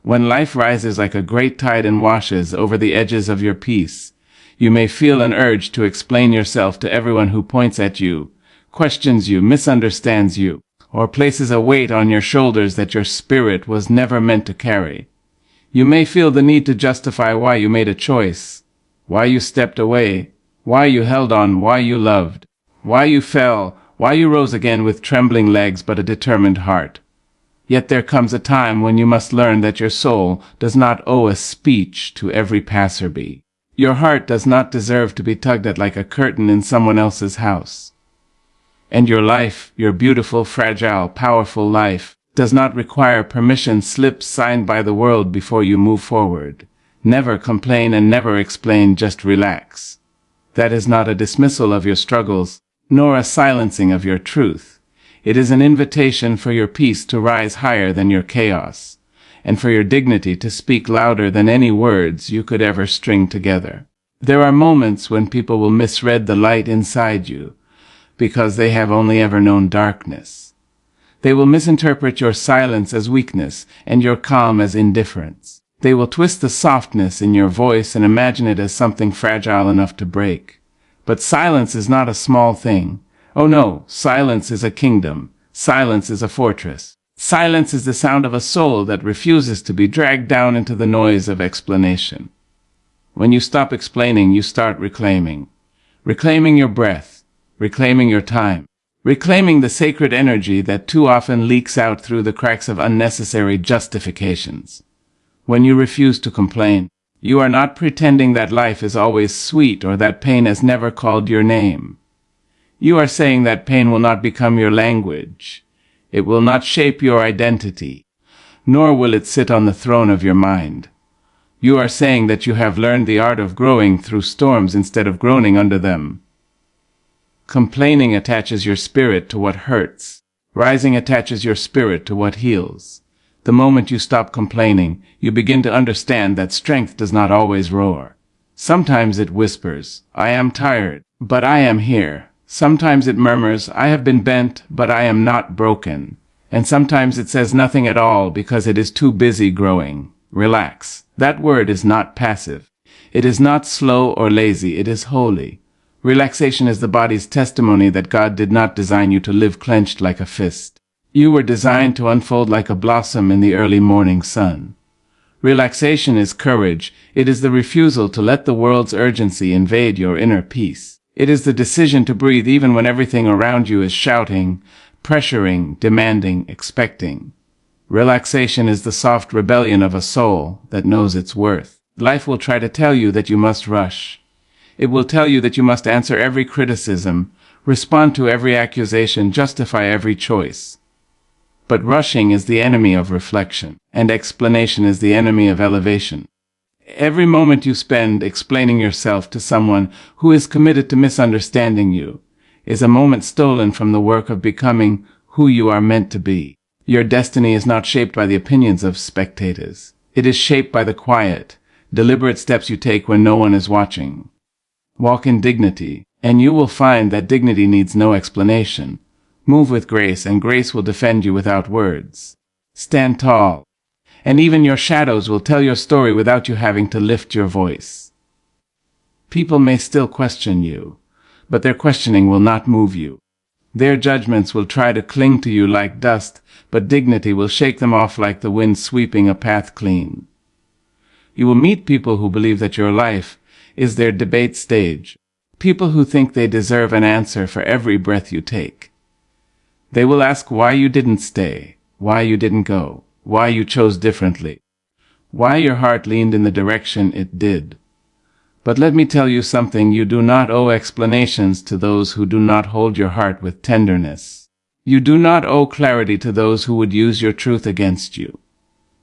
When life rises like a great tide and washes over the edges of your peace, you may feel an urge to explain yourself to everyone who points at you, questions you, misunderstands you, or places a weight on your shoulders that your spirit was never meant to carry. You may feel the need to justify why you made a choice, why you stepped away, why you held on, why you loved, why you fell, why you rose again with trembling legs but a determined heart. Yet there comes a time when you must learn that your soul does not owe a speech to every passerby. Your heart does not deserve to be tugged at like a curtain in someone else's house. And your life, your beautiful, fragile, powerful life, does not require permission slips signed by the world before you move forward. Never complain and never explain, just relax. That is not a dismissal of your struggles, nor a silencing of your truth. It is an invitation for your peace to rise higher than your chaos, and for your dignity to speak louder than any words you could ever string together. There are moments when people will misread the light inside you, because they have only ever known darkness. They will misinterpret your silence as weakness and your calm as indifference. They will twist the softness in your voice and imagine it as something fragile enough to break. But silence is not a small thing. Oh no, silence is a kingdom. Silence is a fortress. Silence is the sound of a soul that refuses to be dragged down into the noise of explanation. When you stop explaining, you start reclaiming. Reclaiming your breath. Reclaiming your time. Reclaiming the sacred energy that too often leaks out through the cracks of unnecessary justifications. When you refuse to complain, you are not pretending that life is always sweet or that pain has never called your name. You are saying that pain will not become your language. It will not shape your identity, nor will it sit on the throne of your mind. You are saying that you have learned the art of growing through storms instead of groaning under them. Complaining attaches your spirit to what hurts. Rising attaches your spirit to what heals. The moment you stop complaining, you begin to understand that strength does not always roar. Sometimes it whispers, "I am tired, but I am here." Sometimes it murmurs, "I have been bent, but I am not broken." And sometimes it says nothing at all because it is too busy growing. Relax. That word is not passive. It is not slow or lazy. It is holy. Relaxation is the body's testimony that God did not design you to live clenched like a fist. You were designed to unfold like a blossom in the early morning sun. Relaxation is courage. It is the refusal to let the world's urgency invade your inner peace. It is the decision to breathe even when everything around you is shouting, pressuring, demanding, expecting. Relaxation is the soft rebellion of a soul that knows its worth. Life will try to tell you that you must rush. It will tell you that you must answer every criticism, respond to every accusation, justify every choice. But rushing is the enemy of reflection, and explanation is the enemy of elevation. Every moment you spend explaining yourself to someone who is committed to misunderstanding you is a moment stolen from the work of becoming who you are meant to be. Your destiny is not shaped by the opinions of spectators. It is shaped by the quiet, deliberate steps you take when no one is watching. Walk in dignity, and you will find that dignity needs no explanation. Move with grace, and grace will defend you without words. Stand tall, and even your shadows will tell your story without you having to lift your voice. People may still question you, but their questioning will not move you. Their judgments will try to cling to you like dust, but dignity will shake them off like the wind sweeping a path clean. You will meet people who believe that your life is their debate stage, people who think they deserve an answer for every breath you take. They will ask why you didn't stay, why you didn't go, why you chose differently, why your heart leaned in the direction it did. But let me tell you something, you do not owe explanations to those who do not hold your heart with tenderness. You do not owe clarity to those who would use your truth against you.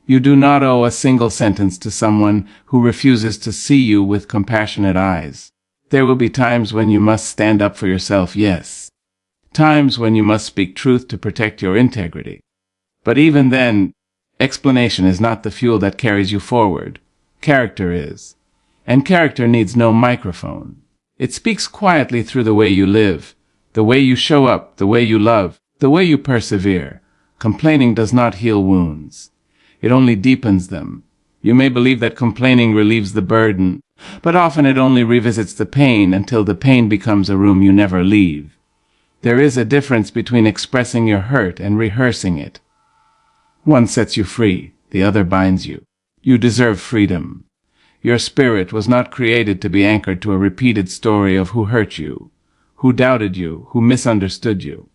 You do not owe a single sentence to someone who refuses to see you with compassionate eyes. There will be times when you must stand up for yourself, yes. Times when you must speak truth to protect your integrity. But even then, explanation is not the fuel that carries you forward. Character is. And character needs no microphone. It speaks quietly through the way you live, the way you show up, the way you love, the way you persevere. Complaining does not heal wounds. It only deepens them. You may believe that complaining relieves the burden, but often it only revisits the pain until the pain becomes a room you never leave. There is a difference between expressing your hurt and rehearsing it. One sets you free, the other binds you. You deserve freedom. Your spirit was not created to be anchored to a repeated story of who hurt you, who doubted you, who misunderstood you.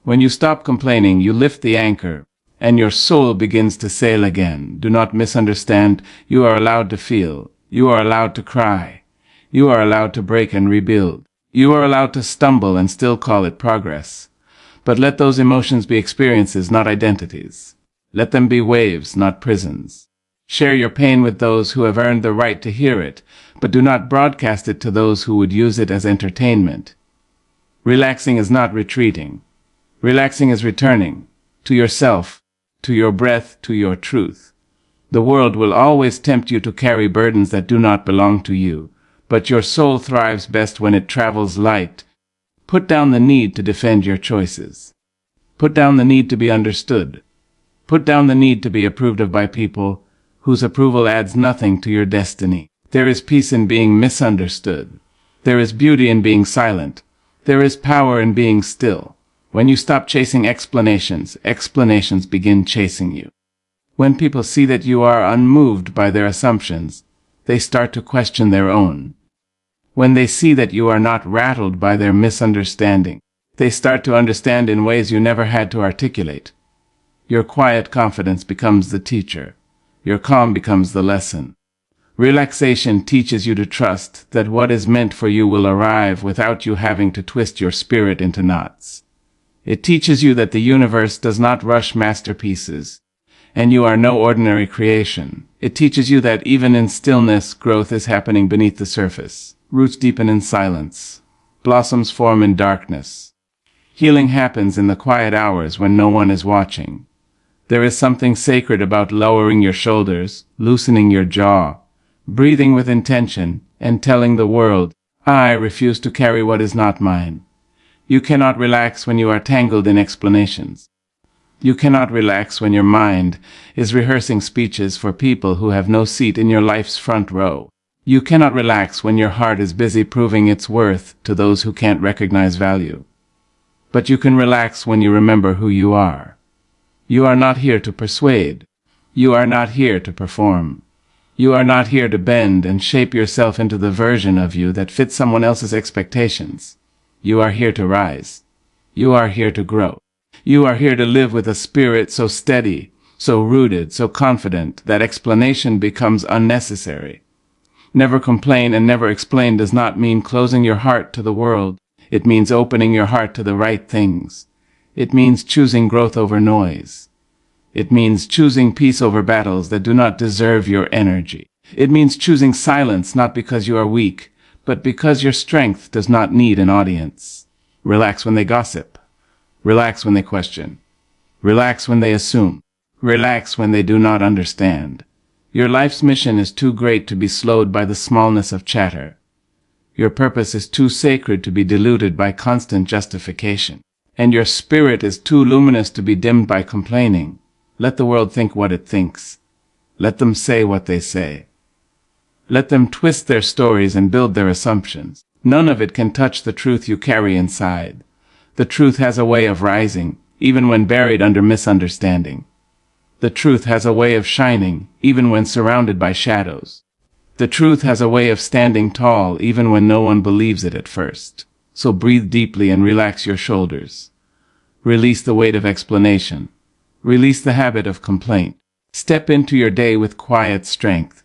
When you stop complaining, you lift the anchor, and your soul begins to sail again. Do not misunderstand. You are allowed to feel. You are allowed to cry. You are allowed to break and rebuild. You are allowed to stumble and still call it progress. But let those emotions be experiences, not identities. Let them be waves, not prisons. Share your pain with those who have earned the right to hear it, but do not broadcast it to those who would use it as entertainment. Relaxing is not retreating. Relaxing is returning to yourself, to your breath, to your truth. The world will always tempt you to carry burdens that do not belong to you, but your soul thrives best when it travels light. Put down the need to defend your choices. Put down the need to be understood. Put down the need to be approved of by people whose approval adds nothing to your destiny. There is peace in being misunderstood. There is beauty in being silent. There is power in being still. When you stop chasing explanations, explanations begin chasing you. When people see that you are unmoved by their assumptions, they start to question their own. When they see that you are not rattled by their misunderstanding, they start to understand in ways you never had to articulate. Your quiet confidence becomes the teacher. Your calm becomes the lesson. Relaxation teaches you to trust that what is meant for you will arrive without you having to twist your spirit into knots. It teaches you that the universe does not rush masterpieces, and you are no ordinary creation. It teaches you that even in stillness, growth is happening beneath the surface. Roots deepen in silence. Blossoms form in darkness. Healing happens in the quiet hours when no one is watching. There is something sacred about lowering your shoulders, loosening your jaw, breathing with intention, and telling the world, I refuse to carry what is not mine. You cannot relax when you are tangled in explanations. You cannot relax when your mind is rehearsing speeches for people who have no seat in your life's front row. You cannot relax when your heart is busy proving its worth to those who can't recognize value. But you can relax when you remember who you are. You are not here to persuade. You are not here to perform. You are not here to bend and shape yourself into the version of you that fits someone else's expectations. You are here to rise. You are here to grow. You are here to live with a spirit so steady, so rooted, so confident that explanation becomes unnecessary. Never complain and never explain does not mean closing your heart to the world. It means opening your heart to the right things. It means choosing growth over noise. It means choosing peace over battles that do not deserve your energy. It means choosing silence not because you are weak, but because your strength does not need an audience. Relax when they gossip. Relax when they question. Relax when they assume. Relax when they do not understand. Your life's mission is too great to be slowed by the smallness of chatter. Your purpose is too sacred to be diluted by constant justification. And your spirit is too luminous to be dimmed by complaining. Let the world think what it thinks. Let them say what they say. Let them twist their stories and build their assumptions. None of it can touch the truth you carry inside. The truth has a way of rising, even when buried under misunderstanding. The truth has a way of shining, even when surrounded by shadows. The truth has a way of standing tall, even when no one believes it at first. So breathe deeply and relax your shoulders. Release the weight of explanation. Release the habit of complaint. Step into your day with quiet strength.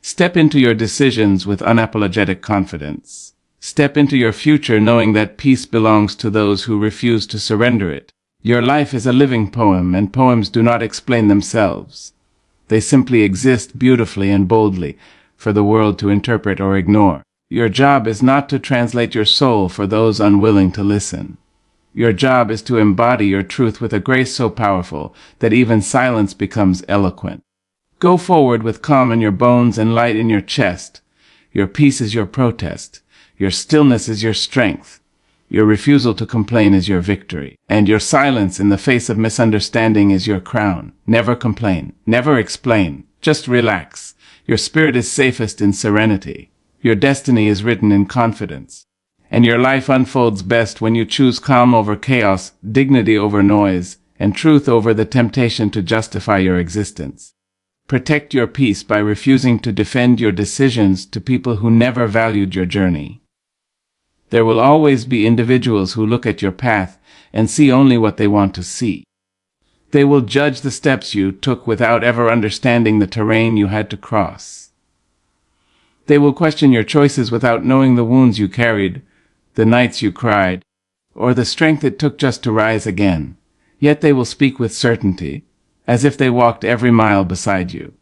Step into your decisions with unapologetic confidence. Step into your future knowing that peace belongs to those who refuse to surrender it. Your life is a living poem, and poems do not explain themselves. They simply exist beautifully and boldly for the world to interpret or ignore. Your job is not to translate your soul for those unwilling to listen. Your job is to embody your truth with a grace so powerful that even silence becomes eloquent. Go forward with calm in your bones and light in your chest. Your peace is your protest. Your stillness is your strength. Your refusal to complain is your victory, and your silence in the face of misunderstanding is your crown. Never complain, never explain, just relax. Your spirit is safest in serenity. Your destiny is written in confidence. And your life unfolds best when you choose calm over chaos, dignity over noise, and truth over the temptation to justify your existence. Protect your peace by refusing to defend your decisions to people who never valued your journey. There will always be individuals who look at your path and see only what they want to see. They will judge the steps you took without ever understanding the terrain you had to cross. They will question your choices without knowing the wounds you carried, the nights you cried, or the strength it took just to rise again. Yet they will speak with certainty, as if they walked every mile beside you.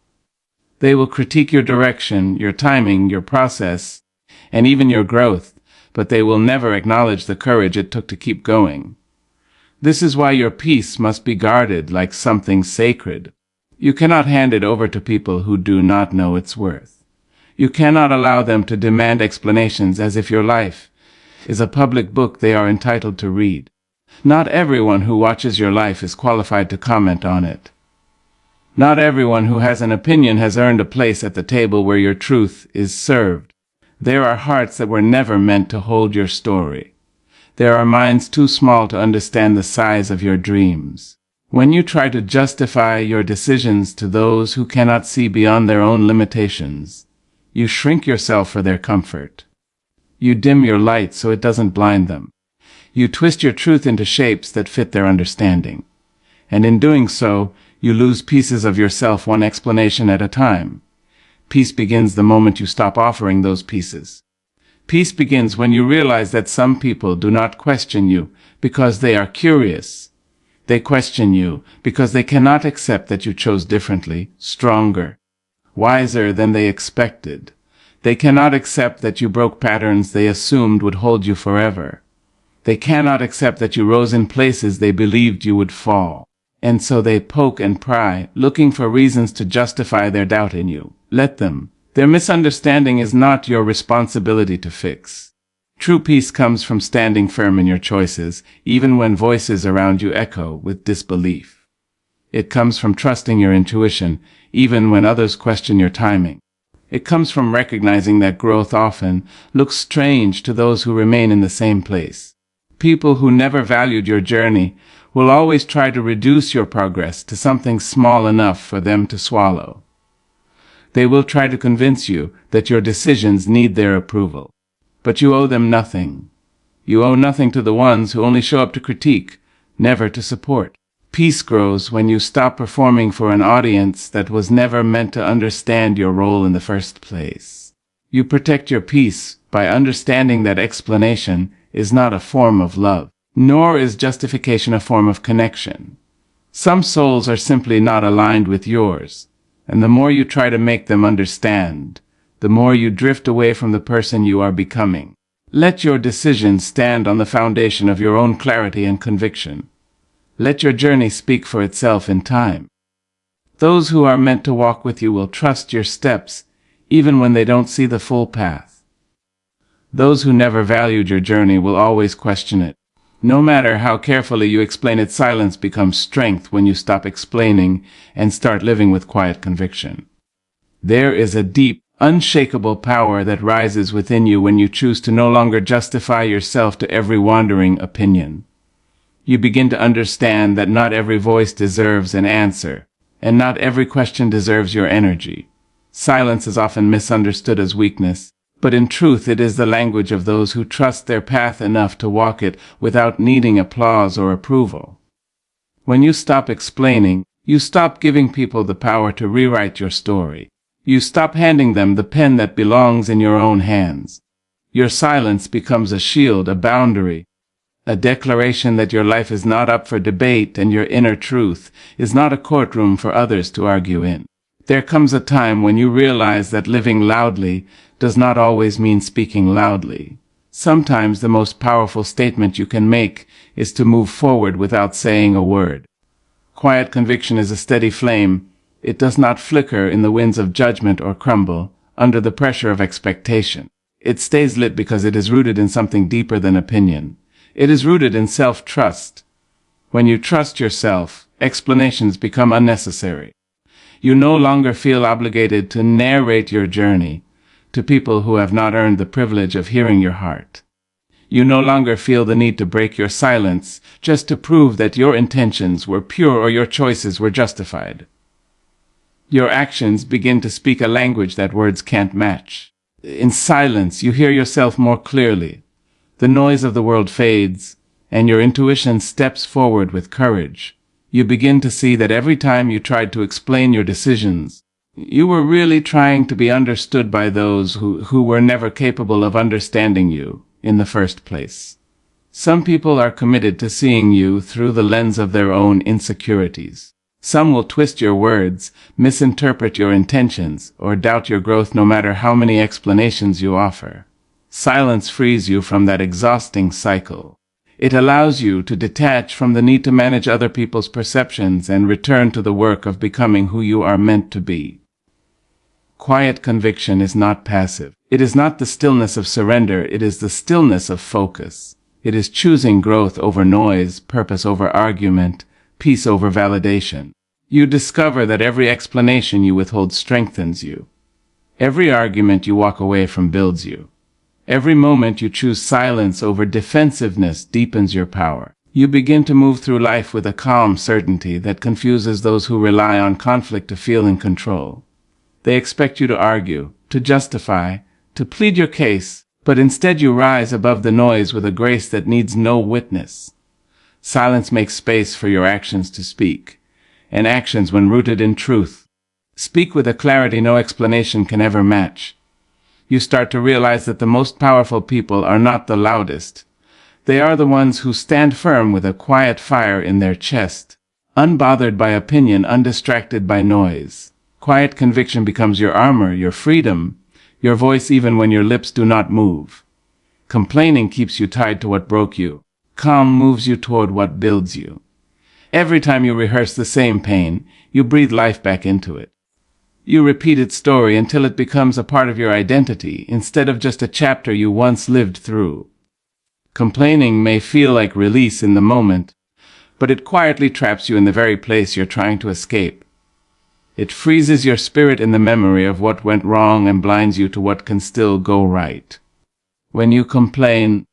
They will critique your direction, your timing, your process, and even your growth, but they will never acknowledge the courage it took to keep going. This is why your peace must be guarded like something sacred. You cannot hand it over to people who do not know its worth. You cannot allow them to demand explanations as if your life is a public book they are entitled to read. Not everyone who watches your life is qualified to comment on it. Not everyone who has an opinion has earned a place at the table where your truth is served. There are hearts that were never meant to hold your story. There are minds too small to understand the size of your dreams. When you try to justify your decisions to those who cannot see beyond their own limitations, you shrink yourself for their comfort. You dim your light so it doesn't blind them. You twist your truth into shapes that fit their understanding. And in doing so, you lose pieces of yourself one explanation at a time. Peace begins the moment you stop offering those pieces. Peace begins when you realize that some people do not question you because they are curious. They question you because they cannot accept that you chose differently, stronger, wiser than they expected. They cannot accept that you broke patterns they assumed would hold you forever. They cannot accept that you rose in places they believed you would fall. And so they poke and pry, looking for reasons to justify their doubt in you. Let them. Their misunderstanding is not your responsibility to fix. True peace comes from standing firm in your choices, even when voices around you echo with disbelief. It comes from trusting your intuition, even when others question your timing. It comes from recognizing that growth often looks strange to those who remain in the same place. People who never valued your journey will always try to reduce your progress to something small enough for them to swallow. They will try to convince you that your decisions need their approval. But you owe them nothing. You owe nothing to the ones who only show up to critique, never to support. Peace grows when you stop performing for an audience that was never meant to understand your role in the first place. You protect your peace by understanding that explanation is not a form of love, nor is justification a form of connection. Some souls are simply not aligned with yours, and the more you try to make them understand, the more you drift away from the person you are becoming. Let your decisions stand on the foundation of your own clarity and conviction. Let your journey speak for itself in time. Those who are meant to walk with you will trust your steps, even when they don't see the full path. Those who never valued your journey will always question it. No matter how carefully you explain it, silence becomes strength when you stop explaining and start living with quiet conviction. There is a deep, unshakable power that rises within you when you choose to no longer justify yourself to every wandering opinion. You begin to understand that not every voice deserves an answer, and not every question deserves your energy. Silence is often misunderstood as weakness, but in truth it is the language of those who trust their path enough to walk it without needing applause or approval. When you stop explaining, you stop giving people the power to rewrite your story. You stop handing them the pen that belongs in your own hands. Your silence becomes a shield, a boundary, a declaration that your life is not up for debate and your inner truth is not a courtroom for others to argue in. There comes a time when you realize that living loudly does not always mean speaking loudly. Sometimes the most powerful statement you can make is to move forward without saying a word. Quiet conviction is a steady flame. It does not flicker in the winds of judgment or crumble under the pressure of expectation. It stays lit because it is rooted in something deeper than opinion. It is rooted in self-trust. When you trust yourself, explanations become unnecessary. You no longer feel obligated to narrate your journey to people who have not earned the privilege of hearing your heart. You no longer feel the need to break your silence just to prove that your intentions were pure or your choices were justified. Your actions begin to speak a language that words can't match. In silence, you hear yourself more clearly. The noise of the world fades, and your intuition steps forward with courage. You begin to see that every time you tried to explain your decisions, you were really trying to be understood by those who were never capable of understanding you in the first place. Some people are committed to seeing you through the lens of their own insecurities. Some will twist your words, misinterpret your intentions, or doubt your growth no matter how many explanations you offer. Silence frees you from that exhausting cycle. It allows you to detach from the need to manage other people's perceptions and return to the work of becoming who you are meant to be. Quiet conviction is not passive. It is not the stillness of surrender, it is the stillness of focus. It is choosing growth over noise, purpose over argument, peace over validation. You discover that every explanation you withhold strengthens you. Every argument you walk away from builds you. Every moment you choose silence over defensiveness deepens your power. You begin to move through life with a calm certainty that confuses those who rely on conflict to feel in control. They expect you to argue, to justify, to plead your case, but instead you rise above the noise with a grace that needs no witness. Silence makes space for your actions to speak, and actions, when rooted in truth, speak with a clarity no explanation can ever match. You start to realize that the most powerful people are not the loudest. They are the ones who stand firm with a quiet fire in their chest, unbothered by opinion, undistracted by noise. Quiet conviction becomes your armor, your freedom, your voice even when your lips do not move. Complaining keeps you tied to what broke you. Calm moves you toward what builds you. Every time you rehearse the same pain, you breathe life back into it. You repeat its story until it becomes a part of your identity, instead of just a chapter you once lived through. Complaining may feel like release in the moment, but it quietly traps you in the very place you're trying to escape. It freezes your spirit in the memory of what went wrong and blinds you to what can still go right. When you complain,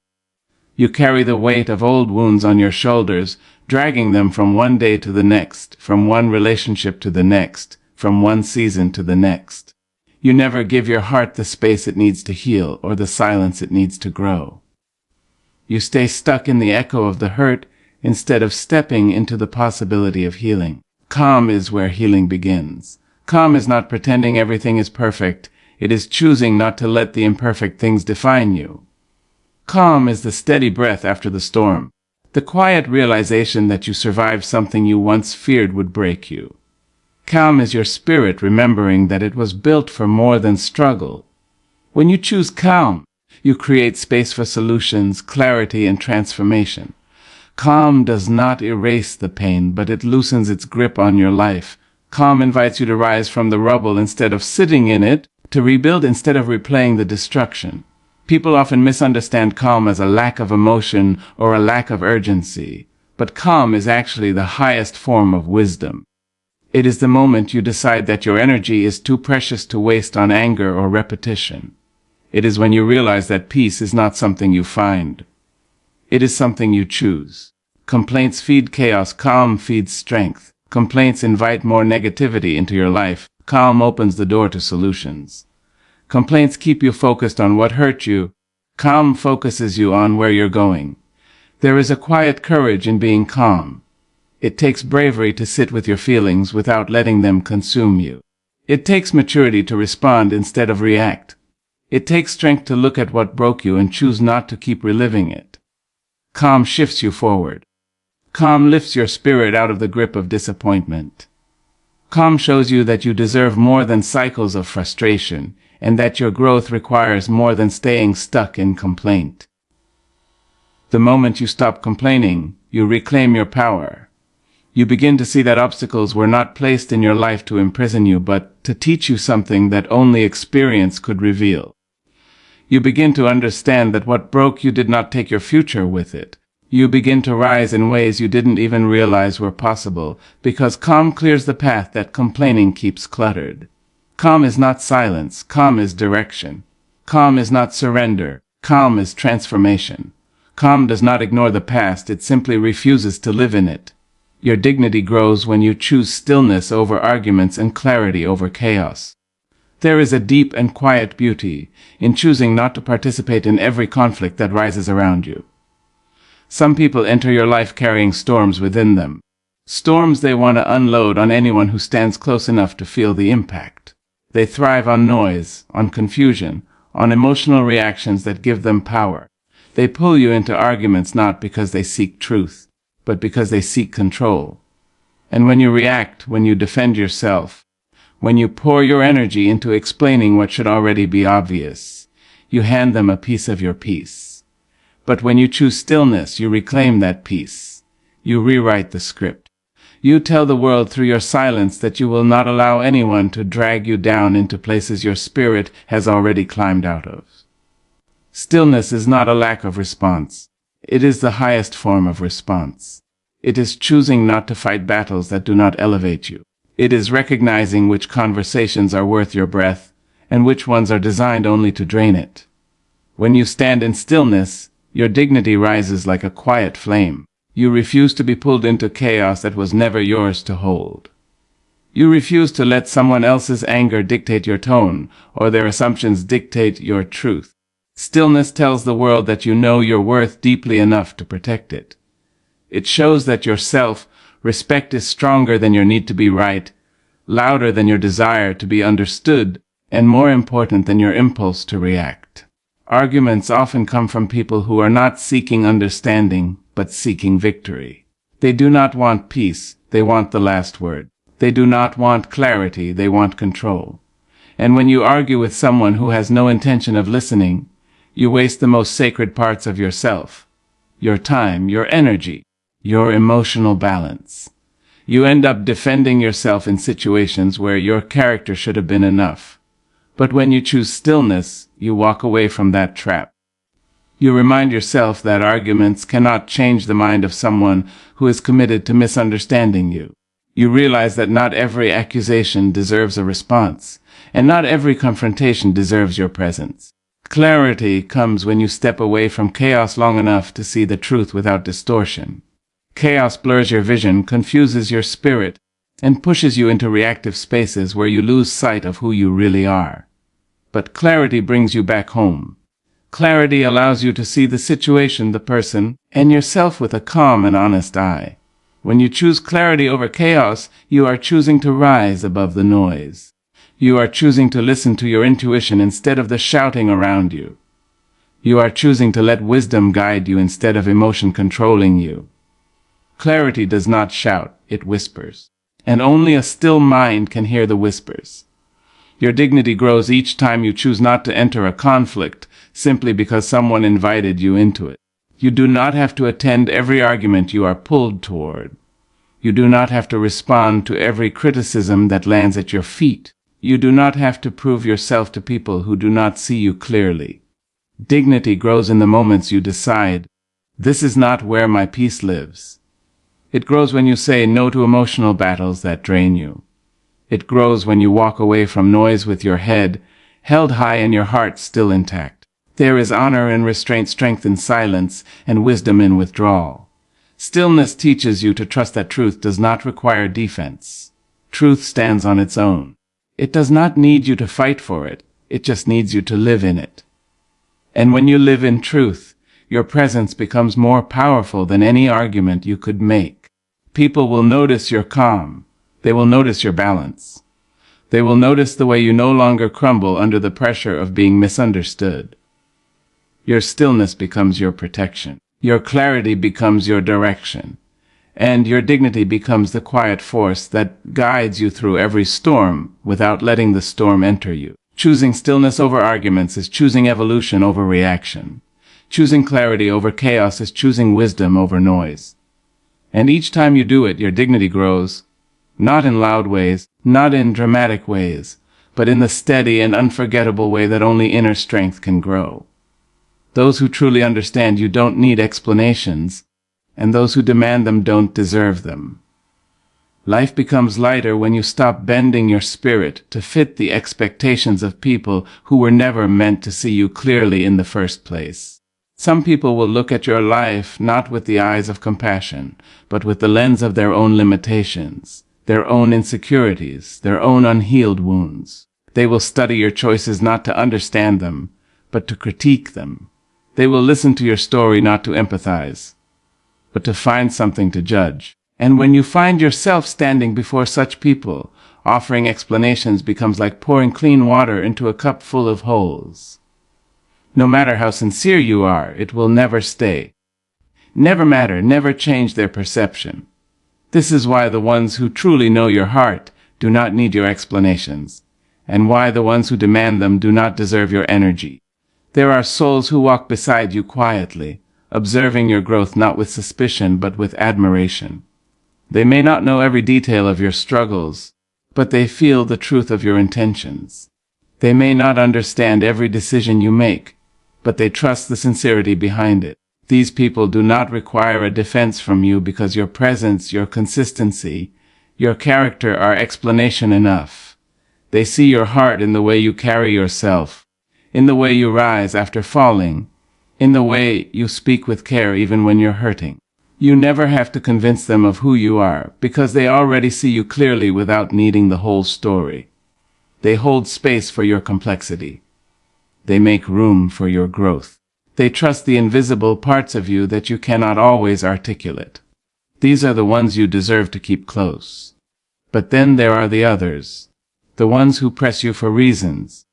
you carry the weight of old wounds on your shoulders, dragging them from one day to the next, from one relationship to the next, from one season to the next. You never give your heart the space it needs to heal or the silence it needs to grow. You stay stuck in the echo of the hurt instead of stepping into the possibility of healing. Calm is where healing begins. Calm is not pretending everything is perfect. It is choosing not to let the imperfect things define you. Calm is the steady breath after the storm, the quiet realization that you survived something you once feared would break you. Calm is your spirit remembering that it was built for more than struggle. When you choose calm, you create space for solutions, clarity, and transformation. Calm does not erase the pain, but it loosens its grip on your life. Calm invites you to rise from the rubble instead of sitting in it, to rebuild instead of replaying the destruction. People often misunderstand calm as a lack of emotion or a lack of urgency, but calm is actually the highest form of wisdom. It is the moment you decide that your energy is too precious to waste on anger or repetition. It is when you realize that peace is not something you find. It is something you choose. Complaints feed chaos, calm feeds strength. Complaints invite more negativity into your life. Calm opens the door to solutions. Complaints keep you focused on what hurt you. Calm focuses you on where you're going. There is a quiet courage in being calm. It takes bravery to sit with your feelings without letting them consume you. It takes maturity to respond instead of react. It takes strength to look at what broke you and choose not to keep reliving it. Calm shifts you forward. Calm lifts your spirit out of the grip of disappointment. Calm shows you that you deserve more than cycles of frustration, and that your growth requires more than staying stuck in complaint. The moment you stop complaining, you reclaim your power. You begin to see that obstacles were not placed in your life to imprison you, but to teach you something that only experience could reveal. You begin to understand that what broke you did not take your future with it, You begin to rise in ways you didn't even realize were possible, because calm clears the path that complaining keeps cluttered. Calm is not silence, calm is direction. Calm is not surrender, calm is transformation. Calm does not ignore the past, it simply refuses to live in it. Your dignity grows when you choose stillness over arguments and clarity over chaos. There is a deep and quiet beauty in choosing not to participate in every conflict that rises around you. Some people enter your life carrying storms within them. Storms they want to unload on anyone who stands close enough to feel the impact. They thrive on noise, on confusion, on emotional reactions that give them power. They pull you into arguments not because they seek truth, but because they seek control. And when you react, when you defend yourself, when you pour your energy into explaining what should already be obvious, you hand them a piece of your peace. But when you choose stillness, you reclaim that peace. You rewrite the script. You tell the world through your silence that you will not allow anyone to drag you down into places your spirit has already climbed out of. Stillness is not a lack of response. It is the highest form of response. It is choosing not to fight battles that do not elevate you. It is recognizing which conversations are worth your breath and which ones are designed only to drain it. When you stand in stillness, your dignity rises like a quiet flame. You refuse to be pulled into chaos that was never yours to hold. You refuse to let someone else's anger dictate your tone, or their assumptions dictate your truth. Stillness tells the world that you know your worth deeply enough to protect it. It shows that your self-respect is stronger than your need to be right, louder than your desire to be understood, and more important than your impulse to react. Arguments often come from people who are not seeking understanding, but seeking victory. They do not want peace, they want the last word. They do not want clarity, they want control. And when you argue with someone who has no intention of listening, you waste the most sacred parts of yourself, your time, your energy, your emotional balance. You end up defending yourself in situations where your character should have been enough. But when you choose stillness, you walk away from that trap. You remind yourself that arguments cannot change the mind of someone who is committed to misunderstanding you. You realize that not every accusation deserves a response, and not every confrontation deserves your presence. Clarity comes when you step away from chaos long enough to see the truth without distortion. Chaos blurs your vision, confuses your spirit, and pushes you into reactive spaces where you lose sight of who you really are. But clarity brings you back home. Clarity allows you to see the situation, the person, and yourself with a calm and honest eye. When you choose clarity over chaos, you are choosing to rise above the noise. You are choosing to listen to your intuition instead of the shouting around you. You are choosing to let wisdom guide you instead of emotion controlling you. Clarity does not shout, it whispers. And only a still mind can hear the whispers. Your dignity grows each time you choose not to enter a conflict simply because someone invited you into it. You do not have to attend every argument you are pulled toward. You do not have to respond to every criticism that lands at your feet. You do not have to prove yourself to people who do not see you clearly. Dignity grows in the moments you decide, this is not where my peace lives. It grows when you say no to emotional battles that drain you. It grows when you walk away from noise with your head held high and your heart still intact. There is honor in restraint, strength in silence, and wisdom in withdrawal. Stillness teaches you to trust that truth does not require defense. Truth stands on its own. It does not need you to fight for it. It just needs you to live in it. And when you live in truth, your presence becomes more powerful than any argument you could make. People will notice your calm. They will notice your balance. They will notice the way you no longer crumble under the pressure of being misunderstood. Your stillness becomes your protection. Your clarity becomes your direction. And your dignity becomes the quiet force that guides you through every storm without letting the storm enter you. Choosing stillness over arguments is choosing evolution over reaction. Choosing clarity over chaos is choosing wisdom over noise. And each time you do it, your dignity grows, not in loud ways, not in dramatic ways, but in the steady and unforgettable way that only inner strength can grow. Those who truly understand you don't need explanations. and those who demand them don't deserve them. Life becomes lighter when you stop bending your spirit to fit the expectations of people who were never meant to see you clearly in the first place. Some people will look at your life not with the eyes of compassion, but with the lens of their own limitations, their own insecurities, their own unhealed wounds. They will study your choices not to understand them, but to critique them. They will listen to your story not to empathize, but to find something to judge. And when you find yourself standing before such people, offering explanations becomes like pouring clean water into a cup full of holes. No matter how sincere you are, it will never stay. Never matter, never change their perception. This is why the ones who truly know your heart do not need your explanations, and why the ones who demand them do not deserve your energy. There are souls who walk beside you quietly, observing your growth not with suspicion but with admiration. They may not know every detail of your struggles, but they feel the truth of your intentions. They may not understand every decision you make, but they trust the sincerity behind it. These people do not require a defense from you because your presence, your consistency, your character are explanation enough. They see your heart in the way you carry yourself, in the way you rise after falling, in the way you speak with care even when you're hurting. You never have to convince them of who you are, because they already see you clearly without needing the whole story. They hold space for your complexity. They make room for your growth. They trust the invisible parts of you that you cannot always articulate. These are the ones you deserve to keep close. But then there are the others, the ones who press you for reasons,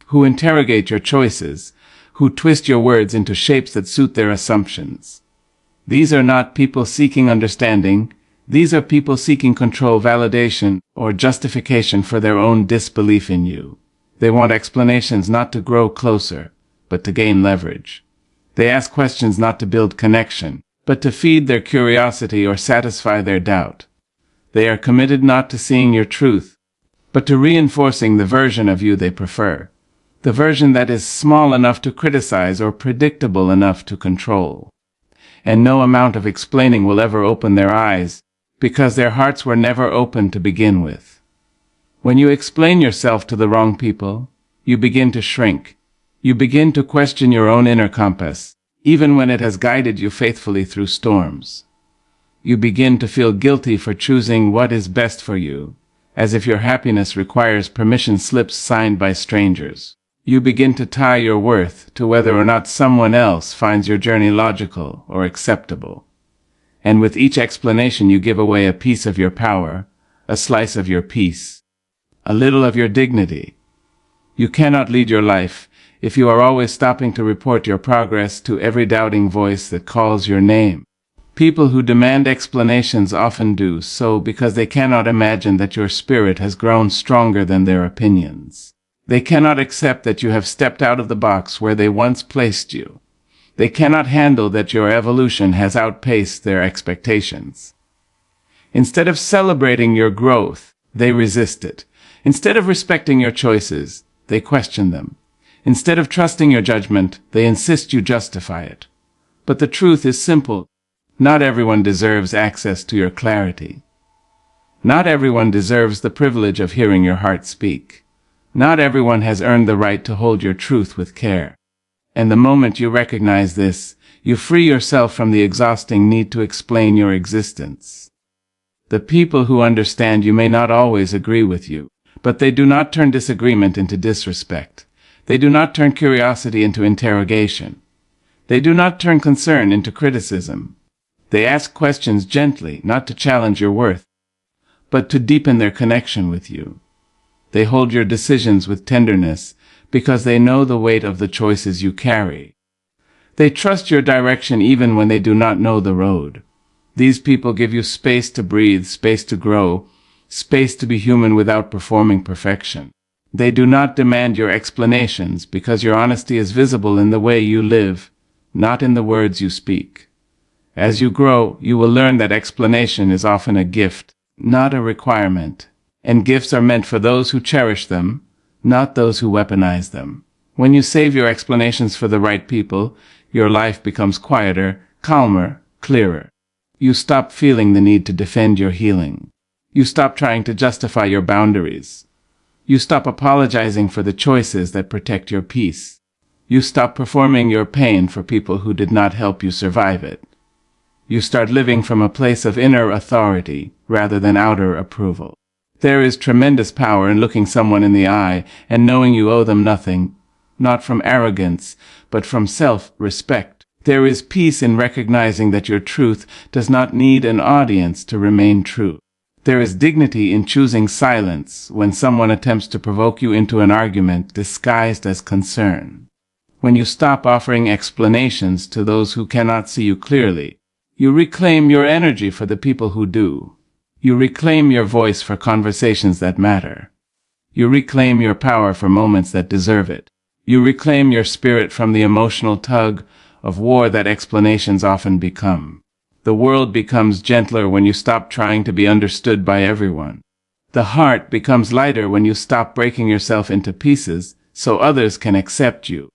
who interrogate your choices, who twist your words into shapes that suit their assumptions. These are not people seeking understanding. These are people seeking control, validation, or justification for their own disbelief in you. They want explanations not to grow closer, but to gain leverage. They ask questions not to build connection, but to feed their curiosity or satisfy their doubt. They are committed not to seeing your truth, but to reinforcing the version of you they prefer, the version that is small enough to criticize or predictable enough to control. And no amount of explaining will ever open their eyes, because their hearts were never open to begin with. When you explain yourself to the wrong people, you begin to shrink. You begin to question your own inner compass, even when it has guided you faithfully through storms. You begin to feel guilty for choosing what is best for you, as if your happiness requires permission slips signed by strangers. You begin to tie your worth to whether or not someone else finds your journey logical or acceptable. And with each explanation you give away a piece of your power, a slice of your peace, a little of your dignity. You cannot lead your life if you are always stopping to report your progress to every doubting voice that calls your name. People who demand explanations often do so because they cannot imagine that your spirit has grown stronger than their opinions. They cannot accept that you have stepped out of the box where they once placed you. They cannot handle that your evolution has outpaced their expectations. Instead of celebrating your growth, they resist it. Instead of respecting your choices, they question them. Instead of trusting your judgment, they insist you justify it. But the truth is simple. Not everyone deserves access to your clarity. Not everyone deserves the privilege of hearing your heart speak. Not everyone has earned the right to hold your truth with care. And the moment you recognize this, you free yourself from the exhausting need to explain your existence. The people who understand you may not always agree with you, but they do not turn disagreement into disrespect. They do not turn curiosity into interrogation. They do not turn concern into criticism. They ask questions gently, not to challenge your worth, but to deepen their connection with you. They hold your decisions with tenderness because they know the weight of the choices you carry. They trust your direction even when they do not know the road. These people give you space to breathe, space to grow, space to be human without performing perfection. They do not demand your explanations because your honesty is visible in the way you live, not in the words you speak. As you grow, you will learn that explanation is often a gift, not a requirement. And gifts are meant for those who cherish them, not those who weaponize them. When you save your explanations for the right people, your life becomes quieter, calmer, clearer. You stop feeling the need to defend your healing. You stop trying to justify your boundaries. You stop apologizing for the choices that protect your peace. You stop performing your pain for people who did not help you survive it. You start living from a place of inner authority rather than outer approval. There is tremendous power in looking someone in the eye and knowing you owe them nothing, not from arrogance, but from self-respect. There is peace in recognizing that your truth does not need an audience to remain true. There is dignity in choosing silence when someone attempts to provoke you into an argument disguised as concern. When you stop offering explanations to those who cannot see you clearly, you reclaim your energy for the people who do. You reclaim your voice for conversations that matter. You reclaim your power for moments that deserve it. You reclaim your spirit from the emotional tug of war that explanations often become. The world becomes gentler when you stop trying to be understood by everyone. The heart becomes lighter when you stop breaking yourself into pieces so others can accept you.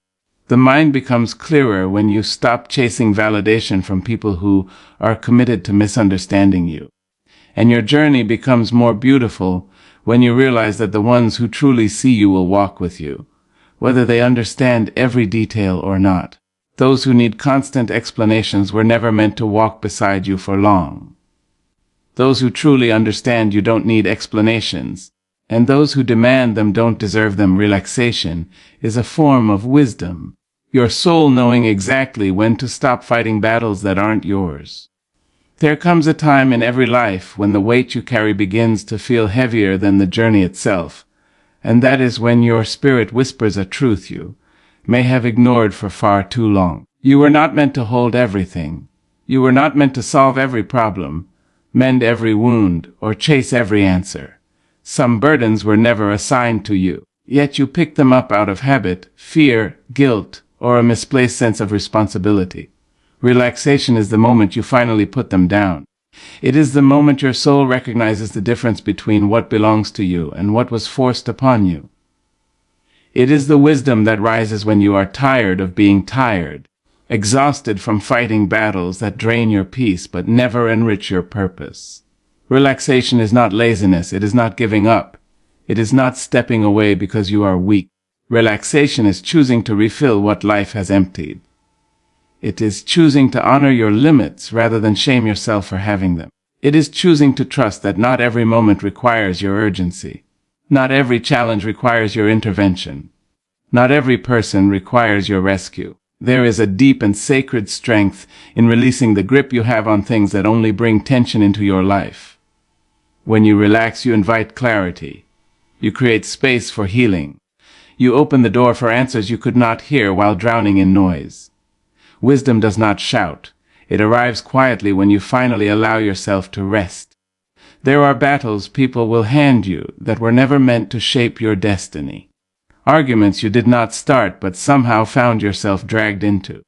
The mind becomes clearer when you stop chasing validation from people who are committed to misunderstanding you. And your journey becomes more beautiful when you realize that the ones who truly see you will walk with you, whether they understand every detail or not. Those who need constant explanations were never meant to walk beside you for long. Those who truly understand you don't need explanations, and those who demand them don't deserve them. Relaxation is a form of wisdom. Your soul knowing exactly when to stop fighting battles that aren't yours. There comes a time in every life when the weight you carry begins to feel heavier than the journey itself, and that is when your spirit whispers a truth you may have ignored for far too long. You were not meant to hold everything. You were not meant to solve every problem, mend every wound, or chase every answer. Some burdens were never assigned to you, yet you picked them up out of habit, fear, guilt, or a misplaced sense of responsibility. Relaxation is the moment you finally put them down. It is the moment your soul recognizes the difference between what belongs to you and what was forced upon you. It is the wisdom that rises when you are tired of being tired, exhausted from fighting battles that drain your peace but never enrich your purpose. Relaxation is not laziness, it is not giving up. It is not stepping away because you are weak. Relaxation is choosing to refill what life has emptied. It is choosing to honor your limits rather than shame yourself for having them. It is choosing to trust that not every moment requires your urgency. Not every challenge requires your intervention. Not every person requires your rescue. There is a deep and sacred strength in releasing the grip you have on things that only bring tension into your life. When you relax, you invite clarity. You create space for healing. You open the door for answers you could not hear while drowning in noise. Wisdom does not shout. It arrives quietly when you finally allow yourself to rest. There are battles people will hand you that were never meant to shape your destiny. Arguments you did not start but somehow found yourself dragged into.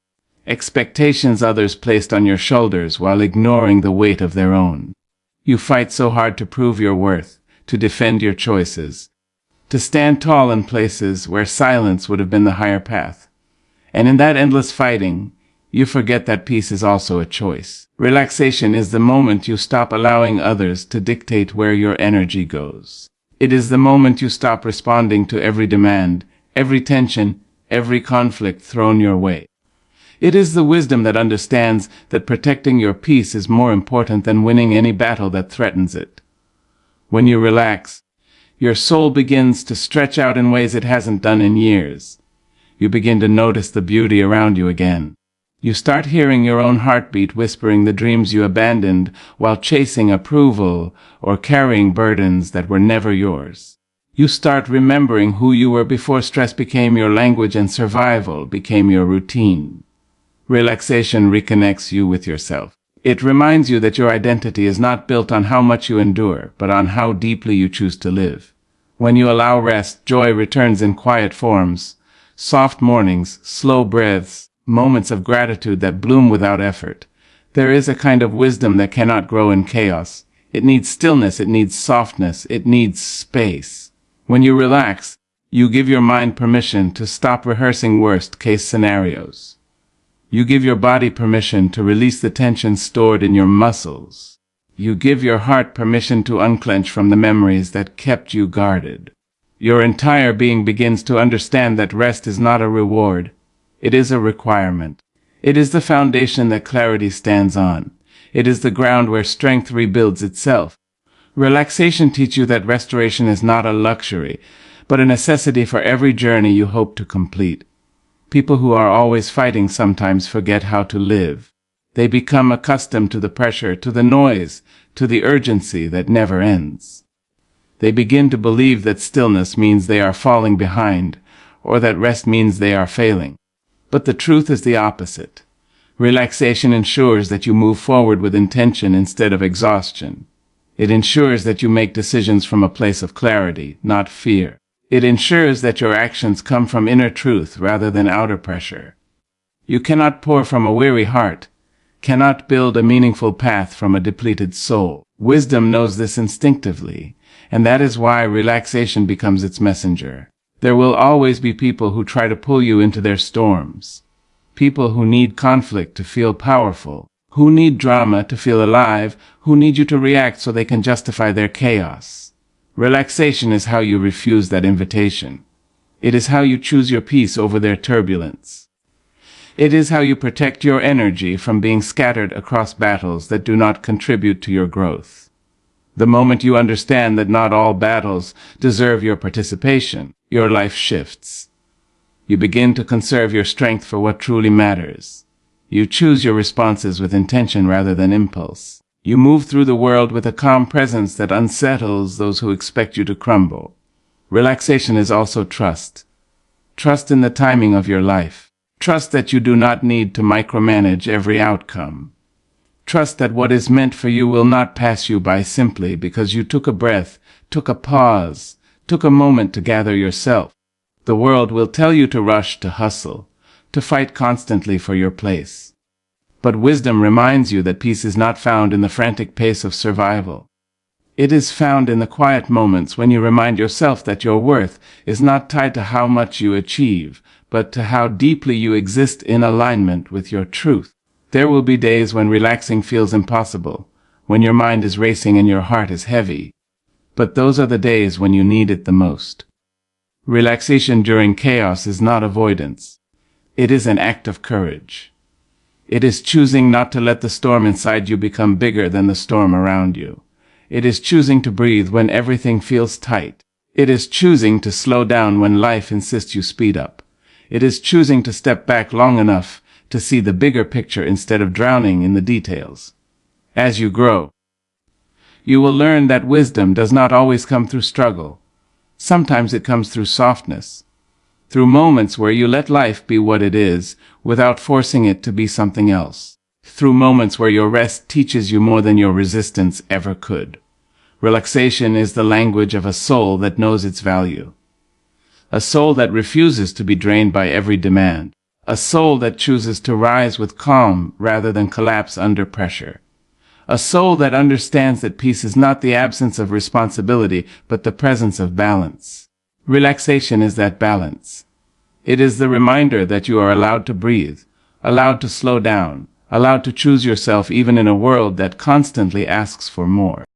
Expectations others placed on your shoulders while ignoring the weight of their own. You fight so hard to prove your worth, to defend your choices, to stand tall in places where silence would have been the higher path. And in that endless fighting, you forget that peace is also a choice. Relaxation is the moment you stop allowing others to dictate where your energy goes. It is the moment you stop responding to every demand, every tension, every conflict thrown your way. It is the wisdom that understands that protecting your peace is more important than winning any battle that threatens it. When you relax, your soul begins to stretch out in ways it hasn't done in years. You begin to notice the beauty around you again. You start hearing your own heartbeat whispering the dreams you abandoned while chasing approval or carrying burdens that were never yours. You start remembering who you were before stress became your language and survival became your routine. Relaxation reconnects you with yourself. It reminds you that your identity is not built on how much you endure, but on how deeply you choose to live. When you allow rest, joy returns in quiet forms. Soft mornings, slow breaths, moments of gratitude that bloom without effort. There is a kind of wisdom that cannot grow in chaos. It needs stillness, it needs softness, it needs space. When you relax, you give your mind permission to stop rehearsing worst-case scenarios. You give your body permission to release the tension stored in your muscles. You give your heart permission to unclench from the memories that kept you guarded. Your entire being begins to understand that rest is not a reward. It is a requirement. It is the foundation that clarity stands on. It is the ground where strength rebuilds itself. Relaxation teaches you that restoration is not a luxury, but a necessity for every journey you hope to complete. People who are always fighting sometimes forget how to live. They become accustomed to the pressure, to the noise, to the urgency that never ends. They begin to believe that stillness means they are falling behind, or that rest means they are failing. But the truth is the opposite. Relaxation ensures that you move forward with intention instead of exhaustion. It ensures that you make decisions from a place of clarity, not fear. It ensures that your actions come from inner truth rather than outer pressure. You cannot pour from a weary heart, cannot build a meaningful path from a depleted soul. Wisdom knows this instinctively, and that is why relaxation becomes its messenger. There will always be people who try to pull you into their storms. People who need conflict to feel powerful, who need drama to feel alive, who need you to react so they can justify their chaos. Relaxation is how you refuse that invitation. It is how you choose your peace over their turbulence. It is how you protect your energy from being scattered across battles that do not contribute to your growth. The moment you understand that not all battles deserve your participation, your life shifts. You begin to conserve your strength for what truly matters. You choose your responses with intention rather than impulse. You move through the world with a calm presence that unsettles those who expect you to crumble. Relaxation is also trust. Trust in the timing of your life. Trust that you do not need to micromanage every outcome. Trust that what is meant for you will not pass you by simply because you took a breath, took a pause, took a moment to gather yourself. The world will tell you to rush, to hustle, to fight constantly for your place. But wisdom reminds you that peace is not found in the frantic pace of survival. It is found in the quiet moments when you remind yourself that your worth is not tied to how much you achieve, but to how deeply you exist in alignment with your truth. There will be days when relaxing feels impossible, when your mind is racing and your heart is heavy. But those are the days when you need it the most. Relaxation during chaos is not avoidance. It is an act of courage. It is choosing not to let the storm inside you become bigger than the storm around you. It is choosing to breathe when everything feels tight. It is choosing to slow down when life insists you speed up. It is choosing to step back long enough to see the bigger picture instead of drowning in the details. As you grow, you will learn that wisdom does not always come through struggle. Sometimes it comes through softness. Through moments where you let life be what it is, without forcing it to be something else. Through moments where your rest teaches you more than your resistance ever could. Relaxation is the language of a soul that knows its value. A soul that refuses to be drained by every demand. A soul that chooses to rise with calm rather than collapse under pressure. A soul that understands that peace is not the absence of responsibility, but the presence of balance. Relaxation is that balance. It is the reminder that you are allowed to breathe, allowed to slow down, allowed to choose yourself even in a world that constantly asks for more.